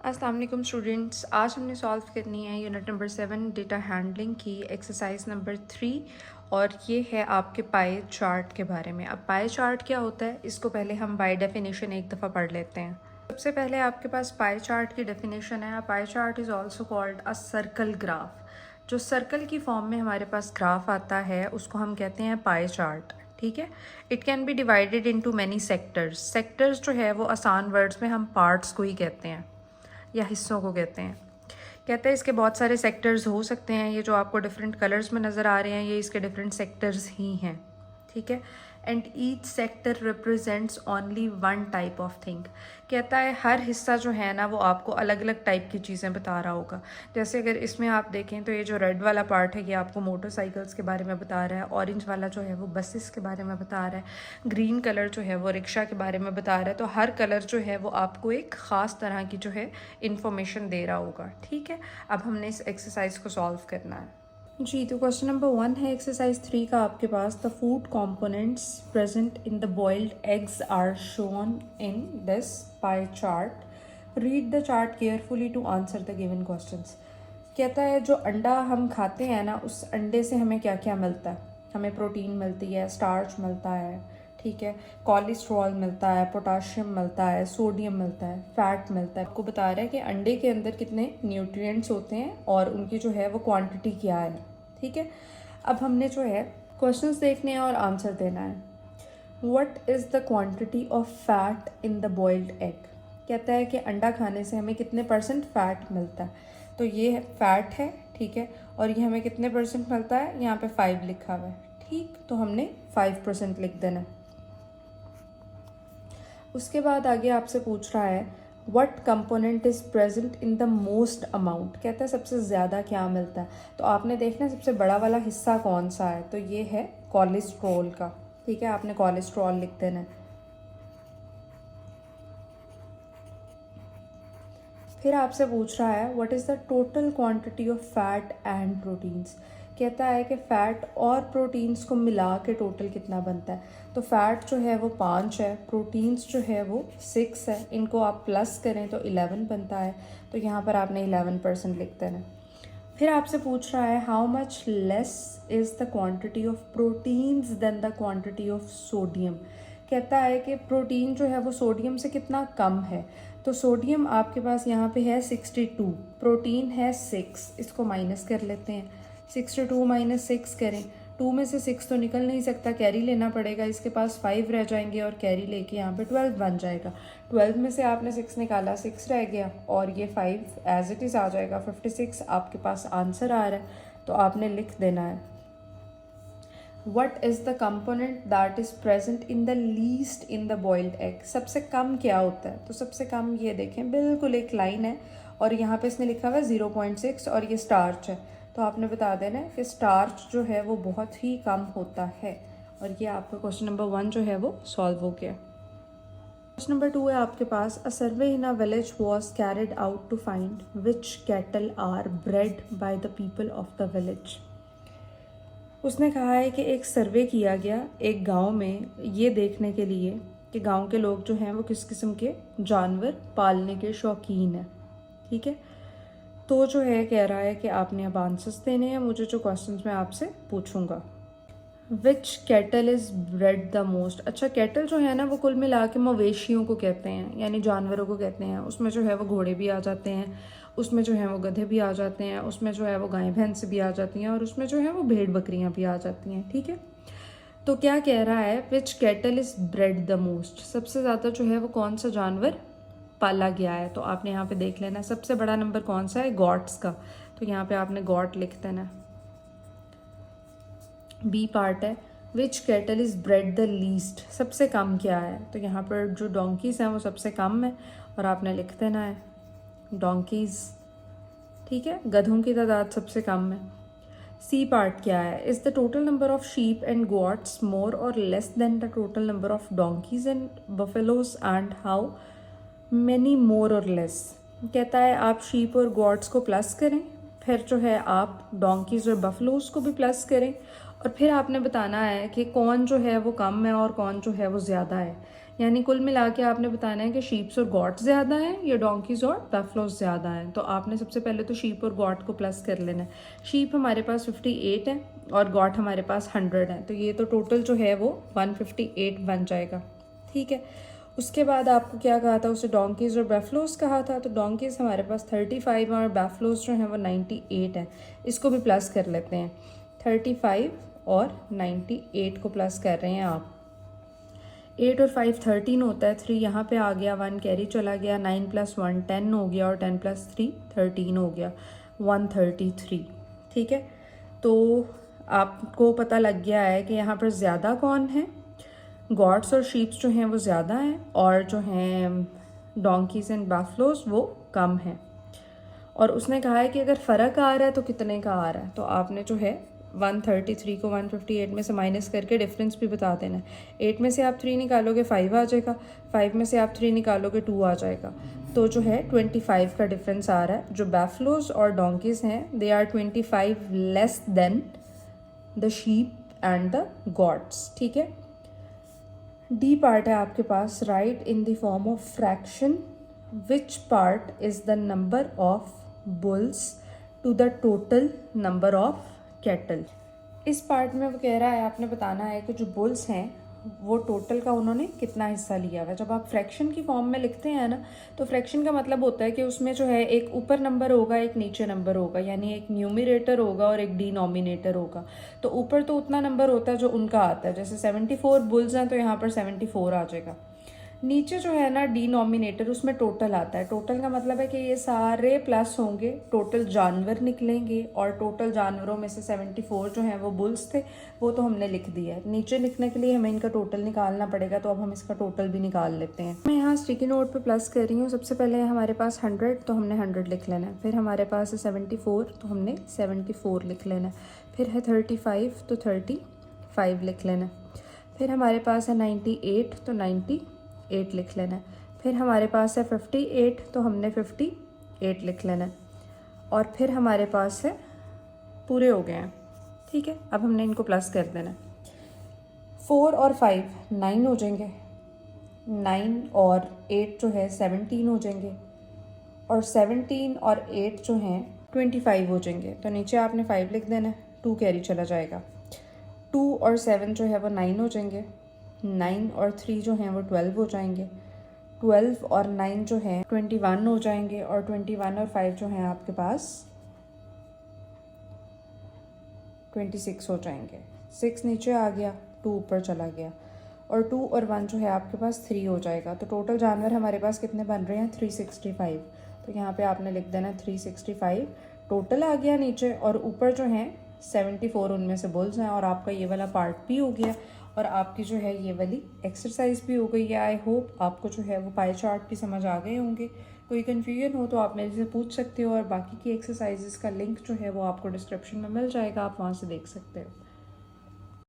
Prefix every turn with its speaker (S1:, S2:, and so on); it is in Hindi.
S1: अस्सलाम वालेकुम स्टूडेंट्स, आज हमने सॉल्व करनी है यूनिट नंबर 7 डेटा हैंडलिंग की एक्सरसाइज नंबर 3 और ये है आपके पाई चार्ट के बारे में। अब पाई चार्ट क्या होता है, इसको पहले हम बाय डेफिनेशन एक दफ़ा पढ़ लेते हैं। सबसे पहले आपके पास पाई चार्ट की डेफिनेशन है। Pie chart is also called a circle graph. जो सर्कल की फॉर्म में हमारे पास ग्राफ आता है उसको हम कहते हैं पाई चार्ट। ठीक है, it can be divided into many sectors. Sectors जो है वो आसान वर्ड्स में हम पार्ट्स को ही कहते हैं या हिस्सों को कहते हैं। कहते हैं इसके बहुत सारे सेक्टर्स हो सकते हैं। ये जो आपको डिफरेंट कलर्स में नज़र आ रहे हैं ये इसके डिफरेंट सेक्टर्स ही हैं। ठीक है, and each sector represents only one type of thing. कहता है हर हिस्सा जो है ना वो आपको अलग अलग टाइप की चीज़ें बता रहा होगा। जैसे अगर इसमें आप देखें तो ये जो रेड वाला पार्ट है ये आपको मोटरसाइकिल्स के बारे में बता रहा है, ऑरेंज वाला जो है वो बसेस के बारे में बता रहा है, ग्रीन कलर जो है वो रिक्शा के बारे में बता रहा है। तो हर कलर जो है वो आपको एक ख़ास तरह की जो है इंफॉर्मेशन दे रहा होगा। ठीक है, अब हमने इस एक्सरसाइज को सॉल्व करना है जी। तो क्वेश्चन नंबर 1 है एक्सरसाइज 3 का आपके पास। The food components present in the boiled eggs are shown in this pie chart. Read the chart carefully to answer the given questions. कहता है जो अंडा हम खाते हैं ना उस अंडे से हमें क्या क्या मिलता है। हमें प्रोटीन मिलती है, स्टार्च मिलता है, ठीक है, कोलेस्ट्रॉल मिलता है, पोटाशियम मिलता है, सोडियम मिलता है, फैट मिलता है। आपको बता रहा है कि अंडे के अंदर कितने न्यूट्रिएंट्स होते हैं और उनकी जो है वो क्वांटिटी क्या है। ठीक है, अब हमने जो है क्वेश्चंस देखने हैं और आंसर देना है। What is the quantity of fat in the boiled egg. कहता है कि अंडा खाने से हमें कितने परसेंट फैट मिलता है। तो ये फैट है, ठीक है, और ये हमें कितने परसेंट मिलता है, यहाँ पे 5 लिखा हुआ है। ठीक, तो हमने 5% लिख देना। उसके बाद आगे आपसे पूछ रहा है what component is present in the most amount. कहता है सबसे ज़्यादा क्या मिलता है। तो आपने देखना है सबसे बड़ा वाला हिस्सा कौन सा है, तो ये है कोलेस्ट्रॉल का। ठीक है, आपने कोलेस्ट्रॉल लिख देना है। फिर आपसे पूछ रहा है what is the total quantity of fat and proteins. कहता है कि फ़ैट और प्रोटीन्स को मिला के टोटल कितना बनता है। तो फैट जो है वो 5 है, प्रोटीन्स जो है वो 6 है, इनको आप प्लस करें तो 11 बनता है। तो यहाँ पर आपने 11% लिख देना। फिर आपसे पूछ रहा है how much less is the quantity of proteins than the quantity of sodium. कहता है कि प्रोटीन जो है वो सोडियम से कितना कम है। तो सोडियम आपके पास यहाँ पे है 62, प्रोटीन है 6, इसको माइनस कर लेते हैं। 62 माइनस 6 करें, 2 में से 6 तो निकल नहीं सकता, कैरी लेना पड़ेगा। इसके पास 5 रह जाएंगे और कैरी लेके यहाँ पे 12 बन जाएगा। 12 में से आपने 6 निकाला, 6 रह गया और ये 5 एज इट इज़ आ जाएगा। 56 आपके पास आंसर आ रहा है, तो आपने लिख देना है What is the component that is present in the least in the boiled egg। सबसे कम क्या होता है। तो सबसे कम ये देखें बिल्कुल एक लाइन है और यहाँ पे इसने लिखा हुआ है 0.6 और ये स्टार्च है। तो आपने बता देना है कि स्टार्च जो है वो बहुत ही कम होता है। और ये आपका क्वेश्चन नंबर 1 जो है वो सॉल्व हो गया। क्वेश्चन नंबर 2 है आपके पास। A survey in a village was carried out to find which cattle are bred by the people of the village. उसने कहा है कि एक सर्वे किया गया एक गांव में ये देखने के लिए कि गांव के लोग जो हैं वो किस किस्म के जानवर पालने के शौकीन हैं। ठीक है, तो जो है कह रहा है कि आपने अब आंसर्स देने हैं मुझे जो क्वेश्चंस मैं आपसे पूछूंगा। Which cattle is bred the most. अच्छा, कैटल जो है ना वो कुल मिला के मवेशियों को कहते हैं, यानी जानवरों को कहते हैं। उसमें जो है वो घोड़े भी आ जाते हैं, उसमें जो है वो गधे भी आ जाते हैं, उसमें जो है वो गाय भैंस भी आ जाती हैं और उसमें जो है वो भेड़ बकरियां भी आ जाती हैं। ठीक है, तो क्या कह रहा है which cattle is bred the most. सबसे ज़्यादा जो है वो कौन सा जानवर पाला गया है। तो आपने यहाँ पे देख लेना सबसे बड़ा नंबर कौन सा है, गॉट्स का। तो यहाँ पे आपने गॉट लिख देना। बी पार्ट है which cattle is bred the least. सबसे कम क्या है। तो यहाँ पर जो डोंकीज़ हैं वो सबसे कम है और आपने लिख देना है डोंकीज़। ठीक है, गधों की तादाद सबसे कम है। सी पार्ट क्या है, is the total number of sheep and goats more or less than the total number of donkeys and buffaloes and how many more or less. कहता है आप शीप और गोट्स को प्लस करें, फिर जो है आप डोंकीज और बफलोज को भी प्लस करें और फिर आपने बताना है कि कौन जो है वो कम है और कौन जो है वो ज़्यादा है। यानी कुल मिला के आपने बताना है कि शीप्स और गॉट्स ज़्यादा हैं या डोंकीज़ और बैफलोज ज़्यादा हैं। तो आपने सबसे पहले तो शीप और गॉट को प्लस कर लेना है। शीप हमारे पास 58 है और गॉट हमारे पास 100 है, तो ये तो टोटल जो है वो 158 बन जाएगा। ठीक है, उसके बाद आपको क्या कहा था, उसे डोंकीज़ और बैफलोज कहा था। तो डोंकीज़ हमारे पास 35 और बैफलोज जो हैं वो 98 है। इसको भी प्लस कर लेते हैं, 35 और 98 को प्लस कर रहे हैं आप। 8 और 5 13 होता है, 3 यहाँ पे आ गया, 1 कैरी चला गया, 9 + 1 10 हो गया और 10 + 3 13 हो गया, 133। ठीक है, तो आपको पता लग गया है कि यहाँ पर ज़्यादा कौन है, गॉट्स और शीप्स जो हैं वो ज़्यादा हैं और जो हैं डोंकीज़ एंड बैफलोज वो कम हैं। और उसने कहा है कि अगर फ़र्क आ रहा है तो कितने का आ रहा है, तो आपने जो है 133 को 158 में से माइनस करके डिफरेंस भी बता देना है। 8 में से आप 3 निकालोगे 5 आ जाएगा, 5 में से आप 3 निकालोगे 2 आ जाएगा। तो जो है 25 का डिफरेंस आ रहा है। जो बैफलोज और डोंकीज़ हैं they are 25 less than the sheep and the goats. ठीक है, डी पार्ट है आपके पास, right in the form of fraction which part is the number of bulls to the total number of cattle. इस पार्ट में वो कह रहा है आपने बताना है कि जो बुल्स हैं वो टोटल का उन्होंने कितना हिस्सा लिया हुआ है। जब आप फ्रैक्शन की फॉर्म में लिखते हैं ना, तो फ्रैक्शन का मतलब होता है कि उसमें जो है एक ऊपर नंबर होगा, एक नीचे नंबर होगा, यानी एक न्यूमरेटर होगा और एक डिनोमिनेटर होगा। तो ऊपर तो उतना नंबर होता है जो उनका आता है, जैसे 74 बुल्स हैं तो यहाँ पर 74 आ जाएगा। नीचे जो है ना डिनोमिनेटर, उसमें टोटल आता है। टोटल का मतलब है कि ये सारे प्लस होंगे, टोटल जानवर निकलेंगे और टोटल जानवरों में से 74 जो हैं वो बुल्स थे, वो तो हमने लिख दिया है। नीचे लिखने के लिए हमें इनका टोटल निकालना पड़ेगा, तो अब हम इसका टोटल भी निकाल लेते हैं। मैं यहाँ स्टिकी नोट पे प्लस कर रही हूँ। सबसे पहले हमारे पास 100, तो हमने 100 लिख लेना है। फिर हमारे पास है 74, तो हमने 74 लिख लेना है। फिर है 35, तो 35 लिख लेना है। फिर हमारे पास है 98, तो 98 लिख लेना है। फिर हमारे पास है 58, तो हमने 58 लिख लेना है। और फिर हमारे पास है, पूरे हो गए हैं। ठीक है, अब हमने इनको प्लस कर देना है। 4 और 5 9 हो जाएंगे, 9 और 8 जो है 17 हो जाएंगे, और 17 और 8 जो हैं 25 हो जाएंगे। तो नीचे आपने 5 लिख देना है, 2 कैरी चला जाएगा। 2 और 7 जो है वो 9 हो जाएंगे, 9 और 3 जो हैं वो 12 हो जाएंगे, 12 और 9 जो हैं 21 हो जाएंगे, और 21 और 5 जो हैं आपके पास 26 हो जाएंगे। 6 नीचे आ गया, 2 ऊपर चला गया, और 2 और 1 जो है आपके पास 3 हो जाएगा। तो टोटल जानवर हमारे पास कितने बन रहे हैं, 365। तो यहाँ पे आपने लिख देना 365 टोटल आ गया नीचे, और ऊपर जो हैं 74 उनमें से बुल्स हैं। और आपका ये वाला पार्ट भी हो गया और आपकी जो है ये वाली एक्सरसाइज भी हो गई है। आई होप आपको जो है वो पाई चार्ट भी समझ आ गए होंगे। कोई कन्फ्यूजन हो तो आप मेरे से पूछ सकते हो, और बाकी की एक्सरसाइजेस का लिंक जो है वो आपको डिस्क्रिप्शन में मिल जाएगा, आप वहाँ से देख सकते हो।